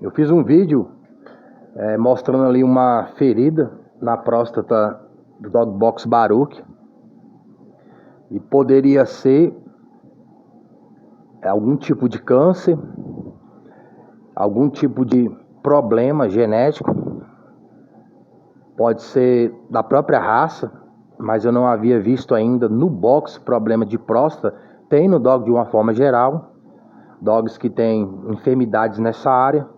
Eu fiz um vídeo mostrando ali uma ferida na próstata do Dog Box Baruch, e poderia ser algum tipo de câncer, algum tipo de problema genético, pode ser da própria raça, mas eu não havia visto ainda no box problema de próstata. Tem no dog de uma forma geral, dogs que têm enfermidades nessa área.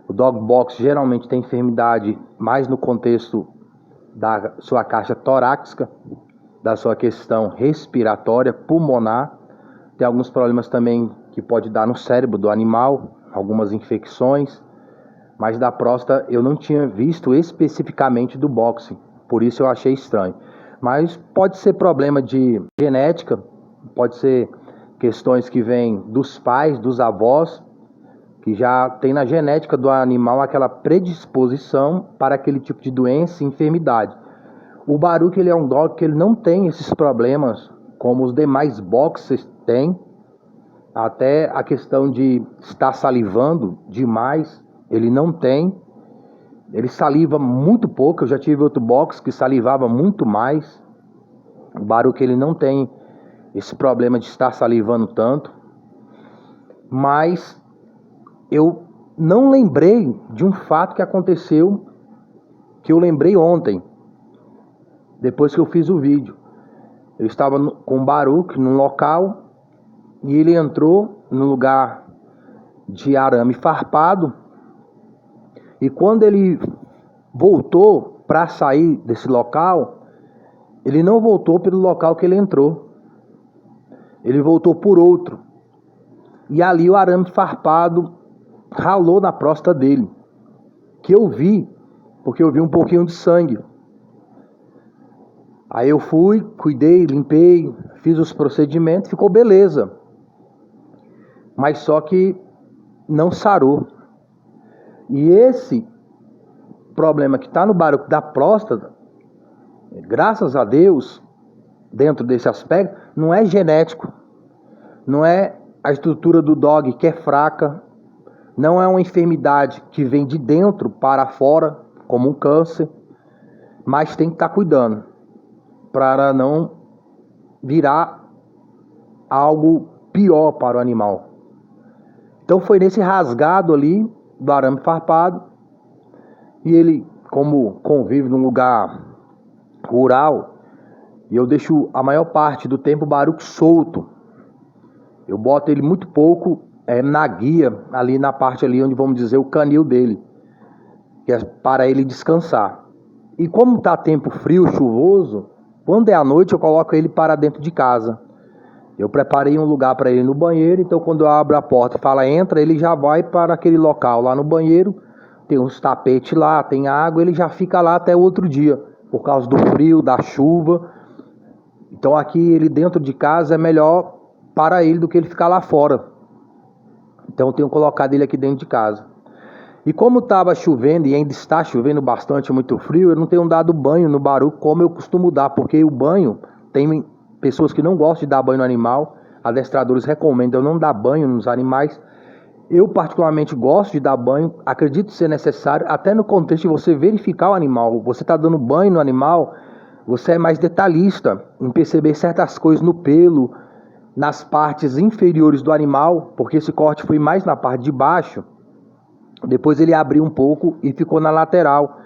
O dog box geralmente tem enfermidade mais no contexto da sua caixa torácica, da sua questão respiratória, pulmonar. Tem alguns problemas também que pode dar no cérebro do animal, algumas infecções, mas da próstata eu não tinha visto especificamente do boxing, por isso eu achei estranho. Mas pode ser problema de genética, pode ser questões que vêm dos pais, dos avós, que já tem na genética do animal aquela predisposição para aquele tipo de doença e enfermidade. O Baruch, ele é um dog que ele não tem esses problemas como os demais boxers têm. Até a questão de estar salivando demais, ele não tem. Ele saliva muito pouco. Eu já tive outro box que salivava muito mais. O Baruch, ele não tem esse problema de estar salivando tanto. Mas eu não lembrei de um fato que aconteceu, que eu lembrei ontem, depois que eu fiz o vídeo. Eu estava com o Baruch num local e ele entrou no lugar de arame farpado, e quando ele voltou para sair desse local, ele não voltou pelo local que ele entrou, ele voltou por outro, e ali o arame farpado ralou na próstata dele, que eu vi, porque eu vi um pouquinho de sangue. Aí eu fui, cuidei, limpei, fiz os procedimentos, ficou beleza. Mas só que não sarou. E esse problema que está no Baruch da próstata, graças a Deus, dentro desse aspecto, não é genético, não é a estrutura do dog que é fraca, não é uma enfermidade que vem de dentro para fora, como um câncer, mas tem que estar cuidando para não virar algo pior para o animal. Então foi nesse rasgado ali do arame farpado, e ele, como convive num lugar rural, e eu deixo a maior parte do tempo o Baruch solto, eu boto ele muito pouco na guia, ali na parte ali onde vamos dizer o canil dele, que é para ele descansar. E como está tempo frio, chuvoso, quando é à noite eu coloco ele para dentro de casa. Eu preparei um lugar para ele no banheiro, então quando eu abro a porta e fala entra, ele já vai para aquele local lá no banheiro, tem uns tapetes lá, tem água, ele já fica lá até o outro dia, por causa do frio, da chuva. Então aqui ele dentro de casa é melhor para ele do que ele ficar lá fora. Então eu tenho colocado ele aqui dentro de casa. E como estava chovendo e ainda está chovendo bastante, muito frio, eu não tenho dado banho no Baruch como eu costumo dar, porque o banho, tem pessoas que não gostam de dar banho no animal, adestradores recomendam não dar banho nos animais. Eu particularmente gosto de dar banho, acredito ser necessário, até no contexto de você verificar o animal. Você está dando banho no animal, você é mais detalhista em perceber certas coisas no pelo, nas partes inferiores do animal, porque esse corte foi mais na parte de baixo. Depois ele abriu um pouco e ficou na lateral.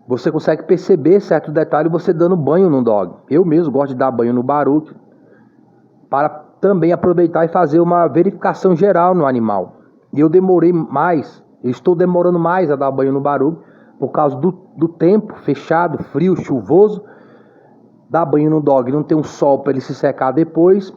Você consegue perceber certo detalhe você dando banho no dog. Eu mesmo gosto de dar banho no Baruch, para também aproveitar e fazer uma verificação geral no animal. E eu demorei mais, eu estou demorando mais a dar banho no Baruch, por causa do tempo fechado, frio, chuvoso. Dar banho no dog, não tem um sol para ele se secar depois,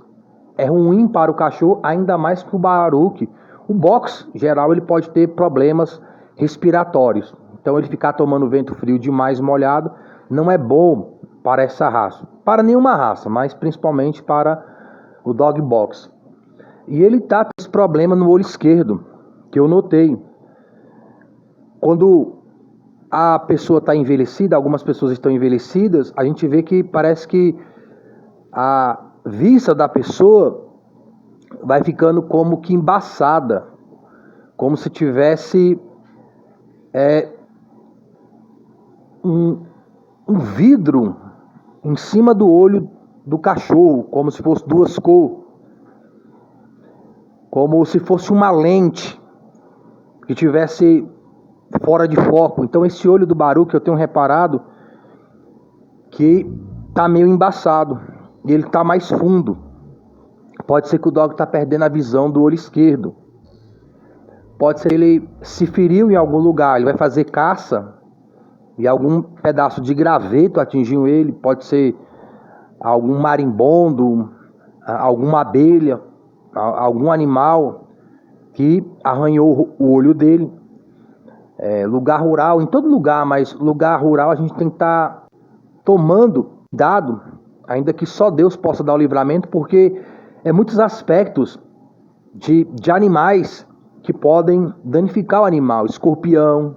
é ruim para o cachorro, ainda mais para o Baruch. O box geral ele pode ter problemas respiratórios, então ele ficar tomando vento frio demais molhado não é bom para essa raça, para nenhuma raça, mas principalmente para o dog box. E ele está com esse problema no olho esquerdo, que eu notei. Quando a pessoa está envelhecida, algumas pessoas estão envelhecidas, a gente vê que parece que a vista da pessoa vai ficando como que embaçada, como se tivesse um vidro em cima do olho do cachorro, como se fosse duas cores, como se fosse uma lente que tivesse fora de foco. Então esse olho do Baruch, eu tenho reparado que tá meio embaçado e ele tá mais fundo. Pode ser que o dog tá perdendo a visão do olho esquerdo. Pode ser que ele se feriu em algum lugar, ele vai fazer caça e algum pedaço de graveto atingiu ele. Pode ser algum marimbondo, alguma abelha, algum animal que arranhou o olho dele. Lugar rural, em todo lugar, mas lugar rural a gente tem que estar tomando dado, ainda que só Deus possa dar o livramento, porque muitos aspectos de animais que podem danificar o animal. Escorpião,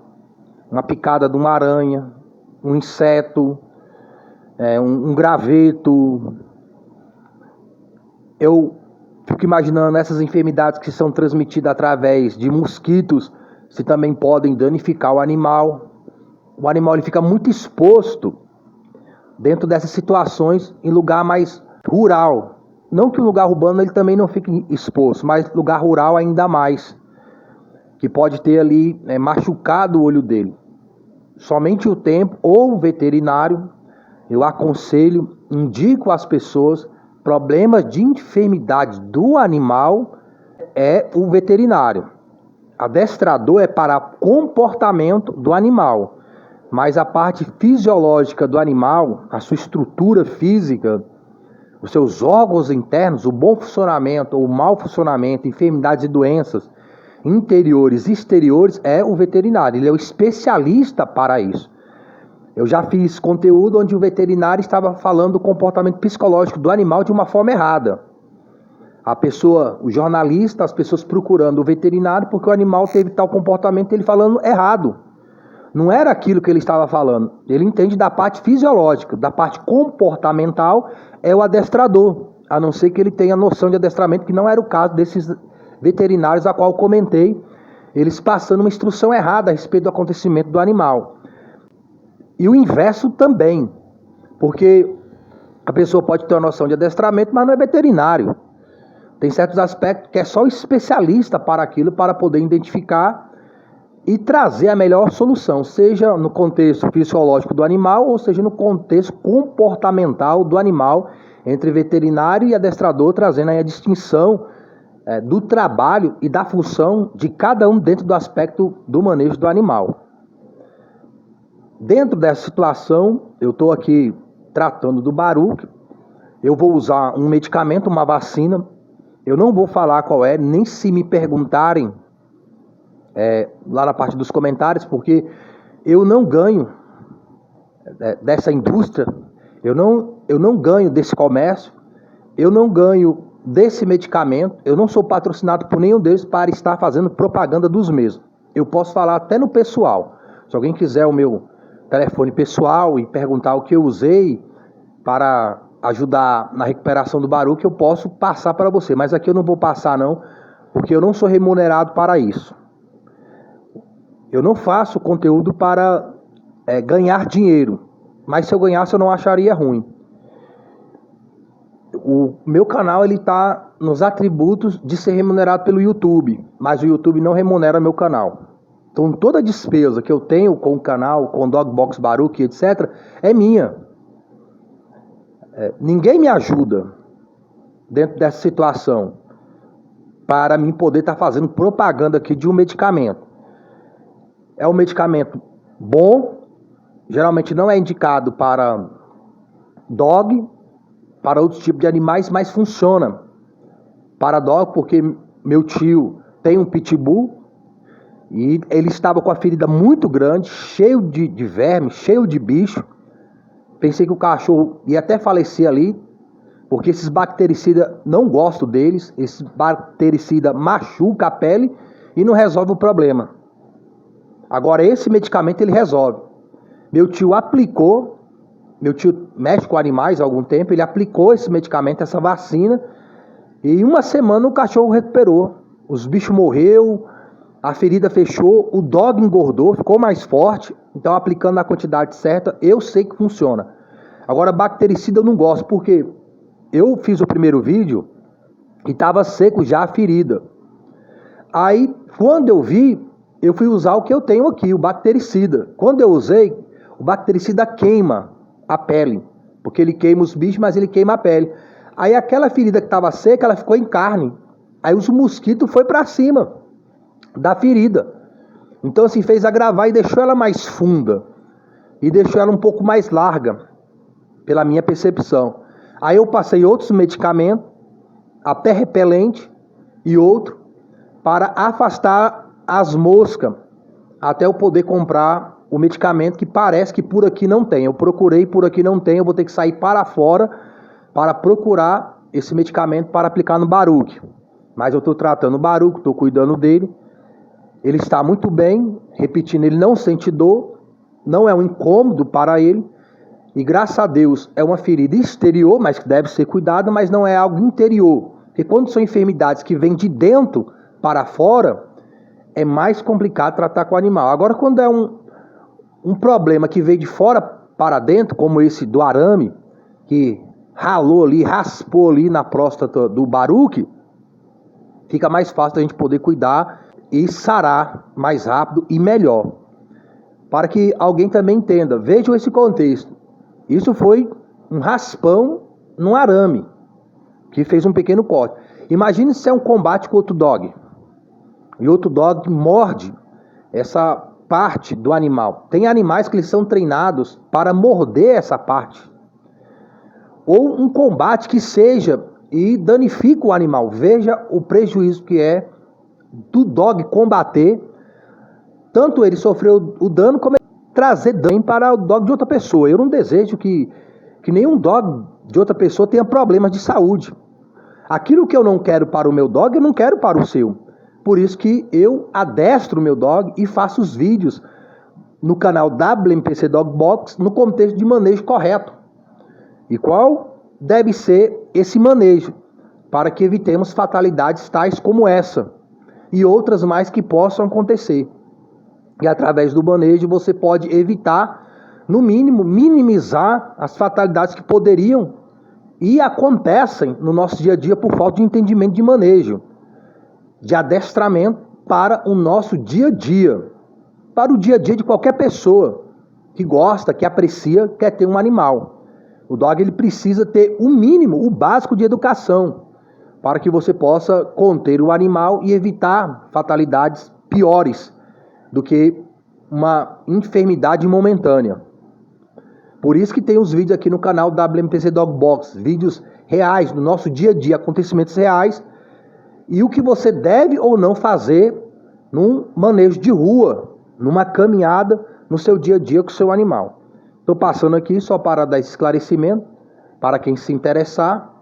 uma picada de uma aranha, um inseto, um graveto. Eu fico imaginando essas enfermidades que são transmitidas através de mosquitos, se também podem danificar o animal. O animal ele fica muito exposto dentro dessas situações em lugar mais rural. Não que o lugar urbano ele também não fique exposto, mas lugar rural ainda mais, que pode ter ali machucado o olho dele. Somente o tempo ou o veterinário, eu aconselho, indico às pessoas, problemas de enfermidade do animal é o veterinário. Adestrador é para comportamento do animal, mas a parte fisiológica do animal, a sua estrutura física, os seus órgãos internos, o bom funcionamento ou o mau funcionamento, enfermidades e doenças interiores e exteriores, é o veterinário. Ele é o especialista para isso. Eu já fiz conteúdo onde o veterinário estava falando do comportamento psicológico do animal de uma forma errada. A pessoa, o jornalista, as pessoas procurando o veterinário porque o animal teve tal comportamento, ele falando errado. Não era aquilo que ele estava falando. Ele entende da parte fisiológica, da parte comportamental é o adestrador, a não ser que ele tenha noção de adestramento, que não era o caso desses veterinários a qual eu comentei, eles passando uma instrução errada a respeito do acontecimento do animal. E o inverso também, porque a pessoa pode ter uma noção de adestramento, mas não é veterinário. Tem certos aspectos que é só especialista para aquilo, para poder identificar e trazer a melhor solução, seja no contexto fisiológico do animal, ou seja no contexto comportamental do animal, entre veterinário e adestrador, trazendo aí a distinção do trabalho e da função de cada um dentro do aspecto do manejo do animal. Dentro dessa situação, eu estou aqui tratando do Baruch, eu vou usar um medicamento, uma vacina, eu não vou falar qual é, nem se me perguntarem lá na parte dos comentários, porque eu não ganho dessa indústria, eu não ganho desse comércio, eu não ganho desse medicamento, eu não sou patrocinado por nenhum deles para estar fazendo propaganda dos mesmos. Eu posso falar até no pessoal. Se alguém quiser o meu telefone pessoal e perguntar o que eu usei para ajudar na recuperação do Baruch, eu posso passar para você. Mas aqui eu não vou passar não, porque eu não sou remunerado para isso. Eu não faço conteúdo para ganhar dinheiro. Mas se eu ganhasse eu não acharia ruim. O meu canal está nos atributos de ser remunerado pelo YouTube, mas o YouTube não remunera meu canal. Então toda a despesa que eu tenho com o canal, com Dogbox Baruch, etc., é minha. Ninguém me ajuda dentro dessa situação para mim poder estar fazendo propaganda aqui de um medicamento. É um medicamento bom, geralmente não é indicado para dog, para outros tipos de animais, mas funciona para dog, porque meu tio tem um pitbull e ele estava com a ferida muito grande, cheio de verme, cheio de bicho. Pensei que o cachorro ia até falecer ali, porque esses bactericidas, não gosto deles, esse bactericida machuca a pele e não resolve o problema. Agora esse medicamento ele resolve. Meu tio aplicou. Meu tio mexe com animais há algum tempo, ele aplicou esse medicamento, essa vacina, e em uma semana o cachorro recuperou. Os bichos morreram, a ferida fechou, o dog engordou, ficou mais forte, então aplicando na quantidade certa, eu sei que funciona. Agora, bactericida eu não gosto, porque eu fiz o primeiro vídeo e estava seco já a ferida. Aí, quando eu vi, eu fui usar o que eu tenho aqui, o bactericida. Quando eu usei, o bactericida queima a pele, porque ele queima os bichos, mas ele queima a pele. Aí aquela ferida que estava seca, ela ficou em carne. Aí os mosquitos foi para cima da ferida. Então assim, fez agravar e deixou ela mais funda. E deixou ela um pouco mais larga, pela minha percepção. Aí eu passei outros medicamentos, até repelente e outro, para afastar as moscas, até eu poder comprar o medicamento que parece que por aqui não tem. Eu procurei, por aqui não tem, eu vou ter que sair para fora para procurar esse medicamento para aplicar no Baruque. Mas eu estou tratando o Baruque, estou cuidando dele. Ele está muito bem, repetindo, ele não sente dor, não é um incômodo para ele. E graças a Deus é uma ferida exterior, mas que deve ser cuidada, mas não é algo interior. Porque quando são enfermidades que vêm de dentro para fora, é mais complicado tratar com o animal. Agora, quando é um problema que veio de fora para dentro, como esse do arame, que ralou ali, raspou ali na próstata do Baruque, fica mais fácil a gente poder cuidar e sarar mais rápido e melhor. Para que alguém também entenda, vejam esse contexto. Isso foi um raspão num arame, que fez um pequeno corte. Imagine se é um combate com outro dog. E outro dog morde essa parte do animal. Tem animais que eles são treinados para morder essa parte. Ou um combate que seja e danifica o animal. Veja o prejuízo que é do dog combater. Tanto ele sofreu o dano, como ele trazer dano para o dog de outra pessoa. Eu não desejo que nenhum dog de outra pessoa tenha problemas de saúde. Aquilo que eu não quero para o meu dog, eu não quero para o seu. Por isso que eu adestro o meu dog e faço os vídeos no canal WMPC Dog Box no contexto de manejo correto. E qual deve ser esse manejo, para que evitemos fatalidades tais como essa e outras mais que possam acontecer. E através do manejo você pode evitar, no mínimo, minimizar as fatalidades que poderiam e acontecem no nosso dia a dia por falta de entendimento de manejo, de adestramento para o nosso dia a dia, para o dia a dia de qualquer pessoa que gosta, que aprecia, quer ter um animal. O dog ele precisa ter o mínimo, o básico de educação, para que você possa conter o animal e evitar fatalidades piores do que uma enfermidade momentânea. Por isso que tem os vídeos aqui no canal WMPC Dog Box, vídeos reais, do nosso dia a dia, acontecimentos reais, e o que você deve ou não fazer num manejo de rua, numa caminhada, no seu dia a dia com o seu animal. Estou passando aqui só para dar esse esclarecimento, para quem se interessar,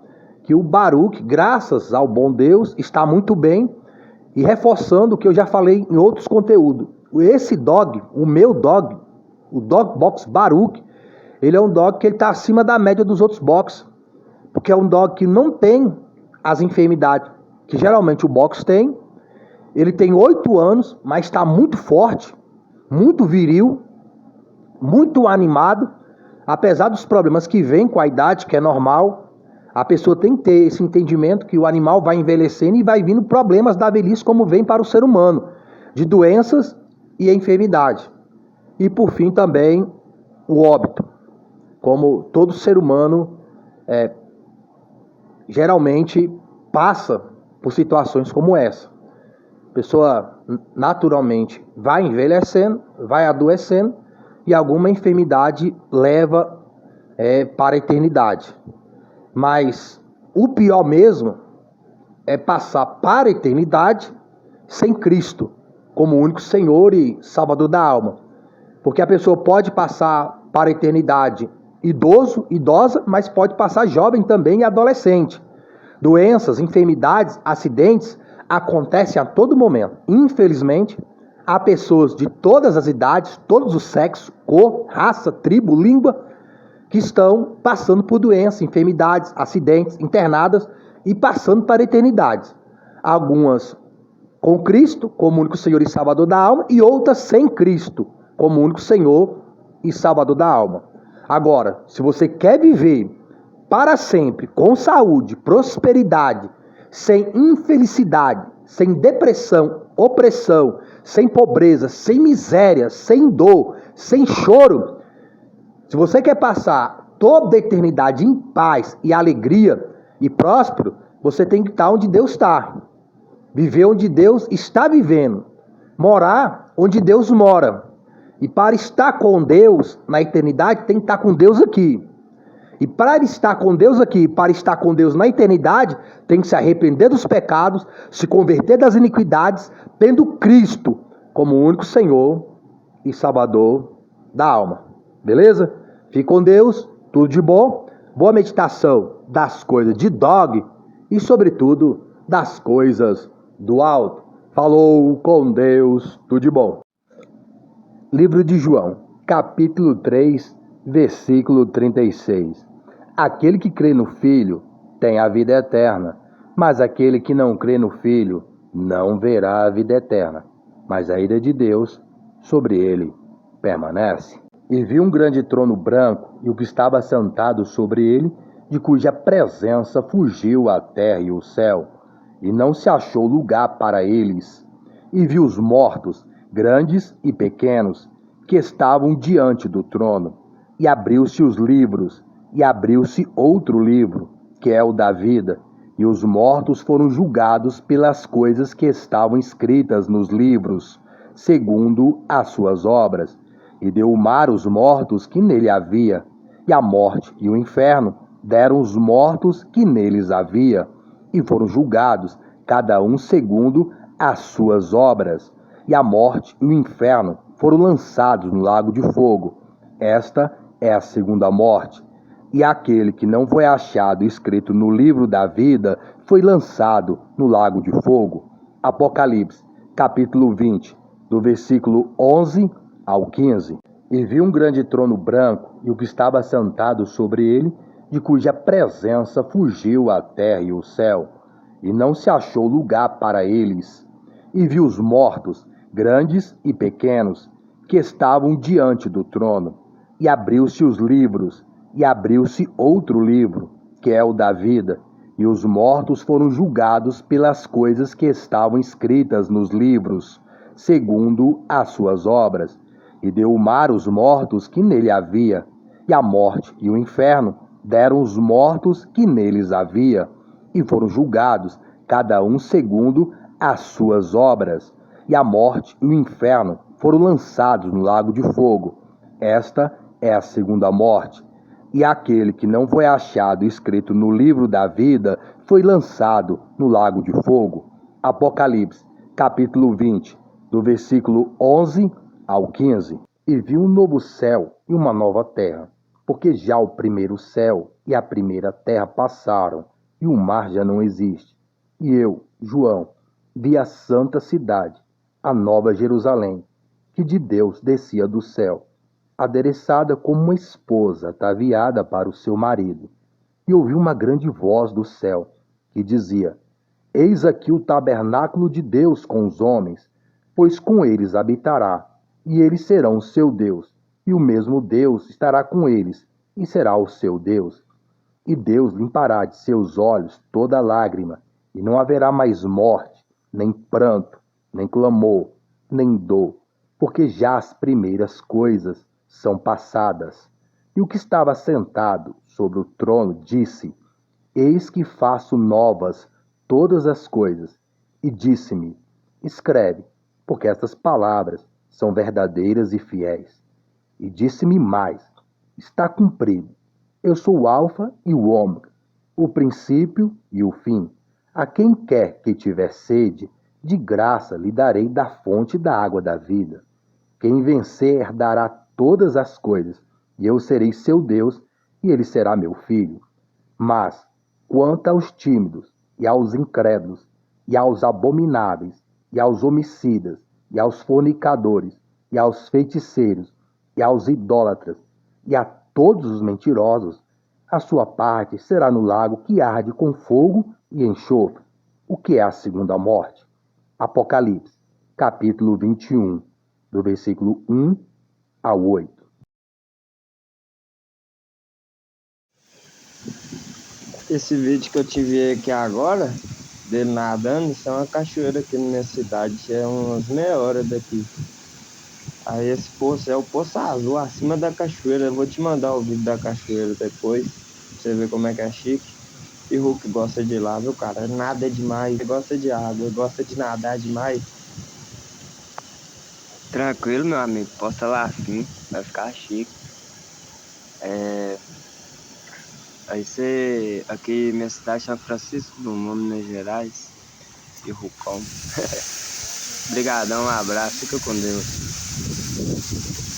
que o Baruque, graças ao bom Deus, está muito bem, e reforçando o que eu já falei em outros conteúdos. Esse dog, o meu dog, o Dog Box Baruque, ele é um dog que está acima da média dos outros box, porque é um dog que não tem as enfermidades que geralmente o box tem. Ele tem 8 anos, mas está muito forte, muito viril, muito animado, apesar dos problemas que vêm com a idade, que é normal. A pessoa tem que ter esse entendimento que o animal vai envelhecendo e vai vindo problemas da velhice, como vem para o ser humano, de doenças e enfermidade. E por fim também o óbito, como todo ser humano geralmente passa por situações como essa. A pessoa naturalmente vai envelhecendo, vai adoecendo e alguma enfermidade leva para a eternidade. Mas o pior mesmo é passar para a eternidade sem Cristo como único Senhor e Salvador da alma. Porque a pessoa pode passar para a eternidade idoso, idosa, mas pode passar jovem também e adolescente. Doenças, enfermidades, acidentes acontecem a todo momento. Infelizmente, há pessoas de todas as idades, todos os sexos, cor, raça, tribo, língua, que estão passando por doenças, enfermidades, acidentes, internadas e passando para a eternidade. Algumas com Cristo como único Senhor e Salvador da alma, e outra sem Cristo como único Senhor e Salvador da alma. Agora, se você quer viver para sempre com saúde, prosperidade, sem infelicidade, sem depressão, opressão, sem pobreza, sem miséria, sem dor, sem choro, se você quer passar toda a eternidade em paz e alegria e próspero, você tem que estar onde Deus está. Viver onde Deus está vivendo. Morar onde Deus mora. E para estar com Deus na eternidade, tem que estar com Deus aqui. E para estar com Deus aqui, para estar com Deus na eternidade, tem que se arrepender dos pecados, se converter das iniquidades, tendo Cristo como único Senhor e Salvador da alma. Beleza? Fique com Deus, tudo de bom, boa meditação das coisas de dog e, sobretudo, das coisas do alto. Falou com Deus, tudo de bom. Livro de João, capítulo 3, versículo 36. Aquele que crê no Filho tem a vida eterna, mas aquele que não crê no Filho não verá a vida eterna, mas a ira de Deus sobre ele permanece. E viu um grande trono branco e o que estava sentado sobre ele, de cuja presença fugiu a terra e o céu, e não se achou lugar para eles. E viu os mortos, grandes e pequenos, que estavam diante do trono. E abriu-se os livros, e abriu-se outro livro, que é o da vida. E os mortos foram julgados pelas coisas que estavam escritas nos livros, segundo as suas obras. E deu o mar os mortos que nele havia, e a morte e o inferno deram os mortos que neles havia, e foram julgados, cada um segundo as suas obras. E a morte e o inferno foram lançados no lago de fogo. Esta é a segunda morte. E aquele que não foi achado escrito no livro da vida foi lançado no lago de fogo. Apocalipse, capítulo 20, do versículo 11 ao 15. E viu um grande trono branco e o que estava sentado sobre ele, de cuja presença fugiu a terra e o céu, e não se achou lugar para eles. E viu os mortos, grandes e pequenos, que estavam diante do trono. E abriu-se os livros, e abriu-se outro livro, que é o da vida. E os mortos foram julgados pelas coisas que estavam escritas nos livros, segundo as suas obras. E deu o mar os mortos que nele havia, e a morte e o inferno deram os mortos que neles havia, e foram julgados, cada um segundo as suas obras. E a morte e o inferno foram lançados no lago de fogo. Esta é a segunda morte. E aquele que não foi achado escrito no livro da vida foi lançado no lago de fogo. Apocalipse, capítulo 20, do versículo 11 ao 15. E viu um novo céu e uma nova terra, porque já o primeiro céu e a primeira terra passaram, e o mar já não existe. E eu, João, vi a santa cidade, a nova Jerusalém, que de Deus descia do céu, adereçada como uma esposa ataviada para o seu marido. E ouvi uma grande voz do céu, que dizia: Eis aqui o tabernáculo de Deus com os homens, pois com eles habitará, e eles serão o seu Deus, e o mesmo Deus estará com eles, e será o seu Deus. E Deus limpará de seus olhos toda lágrima, e não haverá mais morte, nem pranto, nem clamor, nem dor, porque já as primeiras coisas são passadas. E o que estava sentado sobre o trono disse: Eis que faço novas todas as coisas. E disse-me: Escreve, porque estas palavras são verdadeiras e fiéis. E disse-me mais: Está cumprido. Eu sou o Alfa e o Ômega, o princípio e o fim. A quem quer que tiver sede, de graça lhe darei da fonte da água da vida. Quem vencer herdará todas as coisas, e eu serei seu Deus, e ele será meu filho. Mas, quanto aos tímidos, e aos incrédulos, e aos abomináveis, e aos homicidas, e aos fornicadores, e aos feiticeiros, e aos idólatras, e a todos os mentirosos, a sua parte será no lago que arde com fogo e enxofre, o que é a segunda morte. Apocalipse, capítulo 21, do versículo 1 ao 8. Esse vídeo que eu te vi aqui agora, dele nadando, isso é uma cachoeira aqui na minha cidade, é umas meia hora daqui. Aí esse poço é o Poço Azul, acima da cachoeira. Eu vou te mandar o vídeo da cachoeira depois, pra você ver como é que é chique. E Hulk gosta de ir lá, viu, cara? Nada é demais, ele gosta de água, ele gosta de nadar demais. Tranquilo, meu amigo. Posta lá assim, vai ficar chique. Aí você. Aqui, minha cidade é São Francisco do Mundo, Minas Gerais. E Rucão. Obrigadão, um abraço, fica com Deus.